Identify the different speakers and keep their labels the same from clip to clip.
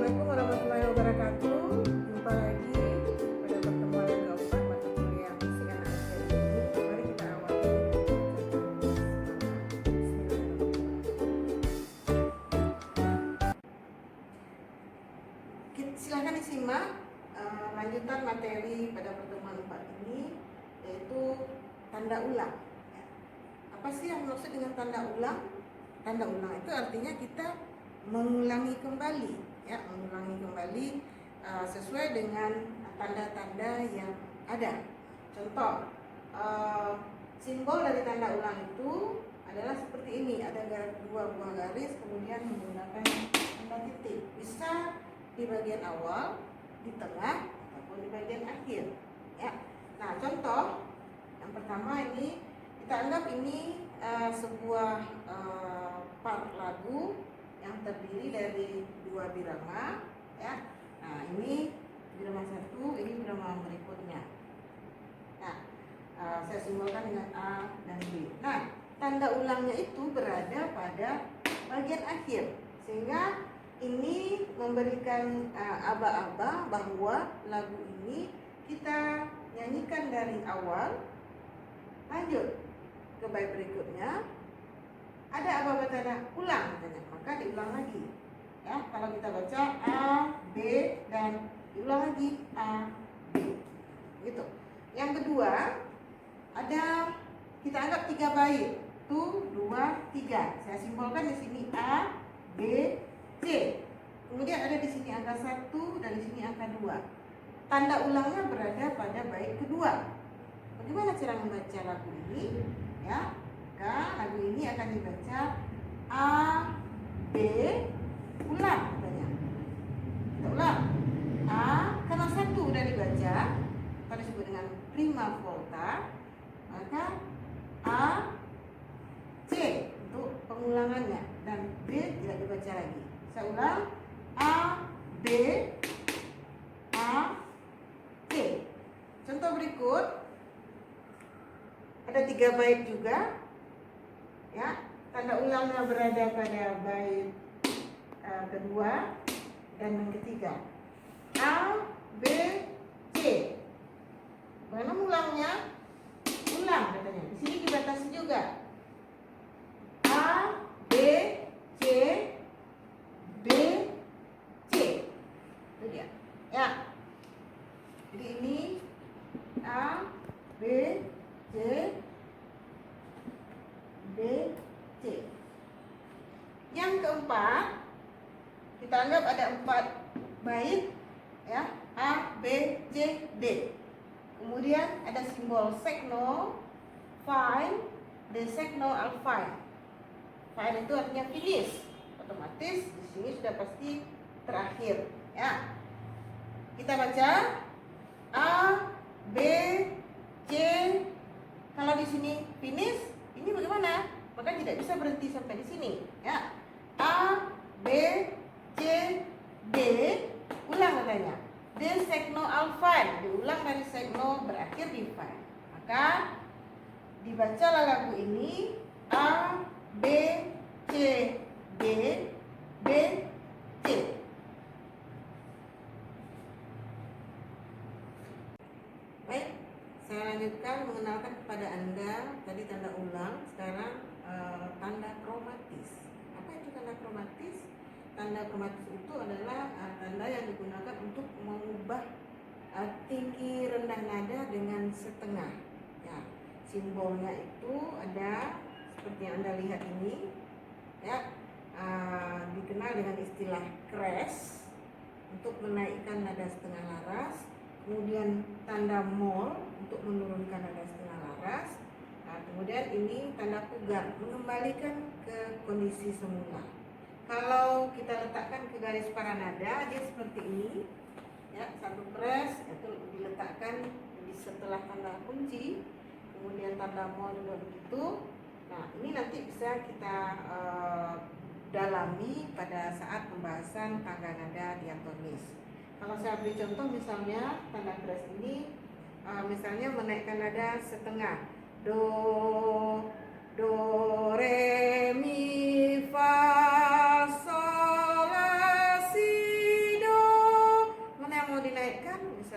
Speaker 1: Assalamualaikum warahmatullahi wabarakatuh. Jumpa lagi pada pertemuan yang keempat mata kuliah fisika dan Asia ini. Mari kita awali Silahkan disimak lanjutan materi pada pertemuan 4 ini, yaitu tanda ulang. Apa sih yang maksud dengan tanda ulang? Tanda ulang itu artinya kita mengulangi kembali, mengulangi kembali sesuai dengan tanda-tanda yang ada. Contoh, simbol dari tanda ulang itu adalah seperti ini, ada dua buah garis kemudian menggunakan tanda titik. Bisa di bagian awal, di tengah, ataupun di bagian akhir. Ya. Nah, contoh yang pertama ini kita anggap ini sebuah part lagu yang terdiri dari dua birama, ya. Nah, ini birama satu, ini birama berikutnya. Nah, saya simbolkan dengan A dan B. Nah, tanda ulangnya itu berada pada bagian akhir, sehingga ini memberikan aba-aba bahwa lagu ini kita nyanyikan dari awal, lanjut ke bait berikutnya, ada aba-aba tanda ulang katanya, maka diulang lagi. Ya, kalau kita baca A, B, dan diulang lagi A, B. Gitu. Yang kedua, ada kita anggap 3 bait. 1, 2, 3. Saya simbolkan di sini A, B, C. Kemudian ada di sini angka 1 dan di sini angka 2. Tanda ulangnya berada pada bait kedua. Bagaimana cara membaca lagu ini? Ya, maka lagu ini akan dibaca A, B, ulang katanya. Kita ulang. A, karena 1 udah dibaca, atau disebut dengan prima volta, maka A, C untuk pengulangannya, dan B tidak dibaca lagi. Saya ulang, A, B, A, C. Contoh berikut, ada 3 bait juga, ya. Tanda ulangnya berada pada bait kedua dan yang ketiga. A, B, C. Mana ulangnya? Ulang katanya. Di sini dibatasi juga. A, B, C, B, C. Itu dia. Ya. Jadi ini A, B, C, B, C. Yang keempat, kita anggap ada 4 bait, ya, A, B, C, D. Kemudian ada simbol sekno, fine, D sekno, al fine. Fine itu artinya finish. Otomatis di sini sudah pasti terakhir, ya. Kita baca A, B, C. Kalau di sini finish, ini bagaimana? Maka tidak bisa berhenti sampai di sini, ya. A, B, C, D, ulang katanya. D sekno al fine, diulang dari sekno berakhir di fine. Maka dibacalah lagu ini A, B, C, D, B, C. Baik, saya lanjutkan mengenalkan kepada Anda tadi tanda ulang, sekarang tanda kromatis. Apa itu tanda kromatis? Tanda kromatis itu adalah tanda yang digunakan untuk mengubah tinggi rendah nada dengan setengah. Ya, simbolnya itu ada seperti yang Anda lihat ini, ya, dikenal dengan istilah crash untuk menaikkan nada setengah laras, kemudian tanda mol untuk menurunkan nada setengah laras. Kemudian ini tanda pugar mengembalikan ke kondisi semula. Kalau kita letakkan ke garis para nada, dia seperti ini, ya, satu press itu diletakkan di setelah tanda kunci, kemudian tanda mol juga begitu. Nah, ini nanti bisa kita dalami pada saat pembahasan tangga nada diatonis. Kalau saya beri contoh, misalnya tanda press ini, misalnya menaikkan nada setengah, do, re, mi, fa, sol, la, si, do.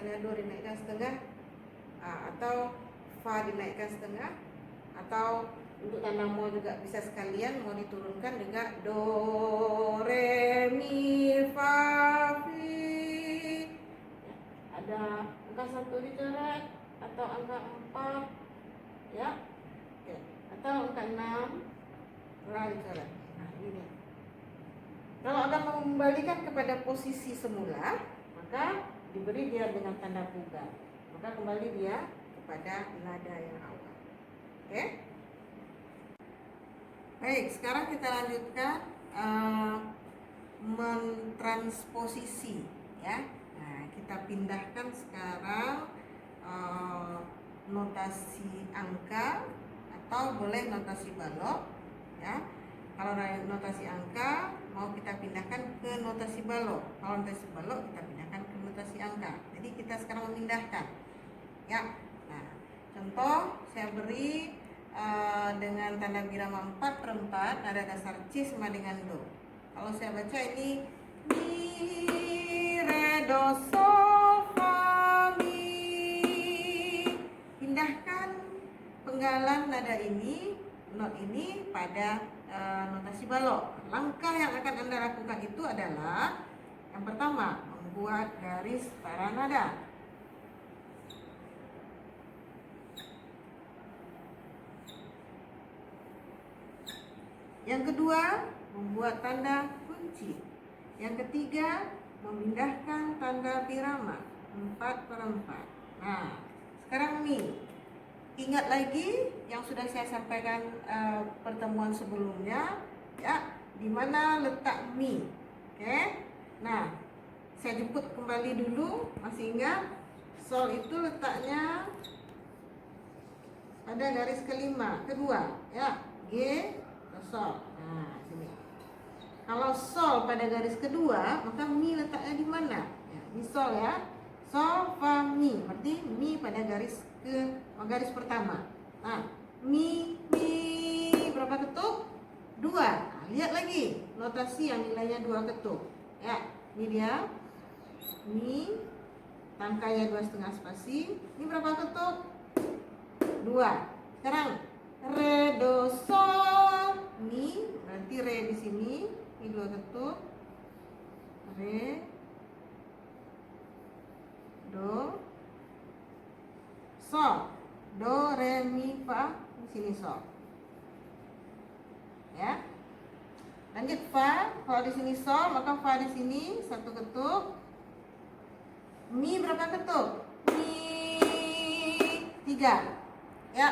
Speaker 1: misalnya do dinaikkan setengah, atau fa dinaikkan setengah, atau untuk tanda mo juga bisa sekalian mau diturunkan dengan do re mi fa fi. Ya, ada angka 1 dicoret atau angka 4, ya. Oke. Atau angka 6 dicoret. Nah, ini dia. Kalau akan mengembalikan kepada posisi semula, maka diberi dia dengan tanda pugar. Maka kembali dia kepada nada yang awal. Oke? Baik, sekarang kita lanjutkan mentransposisi, ya. Nah, kita pindahkan sekarang notasi angka atau boleh notasi balok, ya. Kalau notasi angka mau kita pindahkan ke notasi balok. Kalau notasi balok kita pindahkan ke notasi angka. Jadi kita sekarang memindahkan, ya. Nah, contoh saya beri dengan tanda birama 4/4, nada dasar C sama dengan do. Kalau saya baca ini mi re do sol fa mi. Pindahkan penggalan nada ini, not ini pada notasi balok. Langkah yang akan Anda lakukan itu adalah yang pertama, membuat garis para nada. Yang kedua, membuat tanda kunci. Yang ketiga, memindahkan tanda birama 4/4. Nah, sekarang mi. Ingat lagi yang sudah saya sampaikan pertemuan sebelumnya, ya, di mana letak mi. Oke. Nah, saya jemput kembali dulu. Masih ingat? Sol itu letaknya pada garis kedua, ya. G sol. Nah, sini. Kalau sol pada garis kedua, maka mi letaknya di mana? Ya, mi sol, ya. Sol fa mi. Berarti mi pada garis pertama. Nah, mi berapa ketuk? 2. Nah, lihat lagi notasi yang nilainya 2 ketuk. Ya, ini dia. Mi tangkanya 2,5 spasi. Ini berapa ketuk? 2. Sekarang re do sol mi, berarti re di sini, ini 2 ketuk. Re do sol, do re mi fa, di sini sol, ya. Lanjut fa, kalau di sini sol maka fa di sini 1 ketuk. Mi berapa ketuk? Mi 3, ya.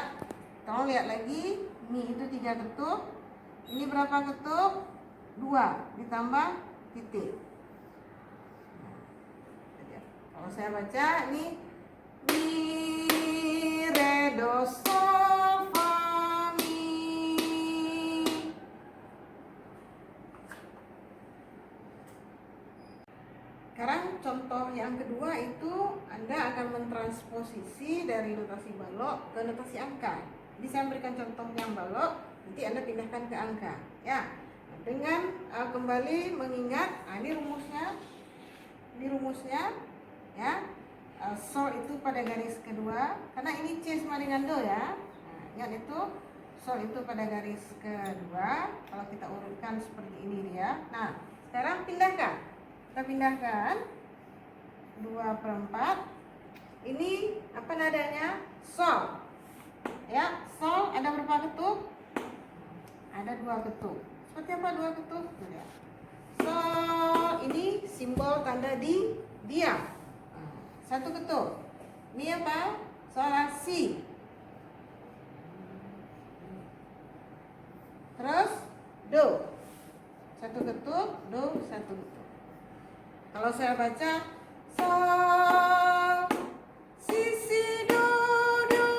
Speaker 1: Tolong lihat lagi, mi itu 3 ketuk. Ini berapa ketuk? 2 ditambah titik. Nah, kalau saya baca ini mi re do sol fa mi. Sekarang contoh yang kedua itu Anda akan mentransposisi dari notasi balok ke notasi angka. Jadi saya berikan contoh yang balok, nanti Anda pindahkan ke angka, ya. Dengan kembali mengingat, ini rumusnya, ya. Sol itu pada garis kedua, karena ini C sama dengan do, ya. Nah, ingat itu, sol itu pada garis kedua. Kalau kita urutkan seperti ini dia. Nah, sekarang pindahkan. Kita pindahkan 2/4. Ini apa nadanya? Sol. Ya, sol ada berapa ketuk? Ada 2 ketuk. Seperti apa 2 ketuk? Sol ini simbol tanda di diam. 1 ketuk. Ini apa? Sol la si. Terus do. 1 ketuk, do 1 ketuk. Kalau saya baca sol si si do do.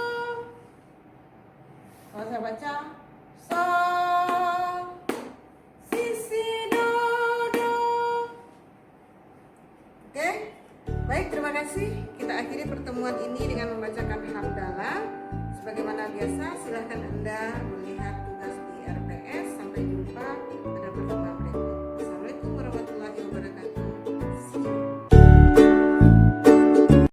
Speaker 1: Kalau saya baca sol si si do do. Oke, baik, terima kasih. Kita akhiri pertemuan ini dengan membacakan hamdalah. Sebagaimana biasa, silahkan Anda melihat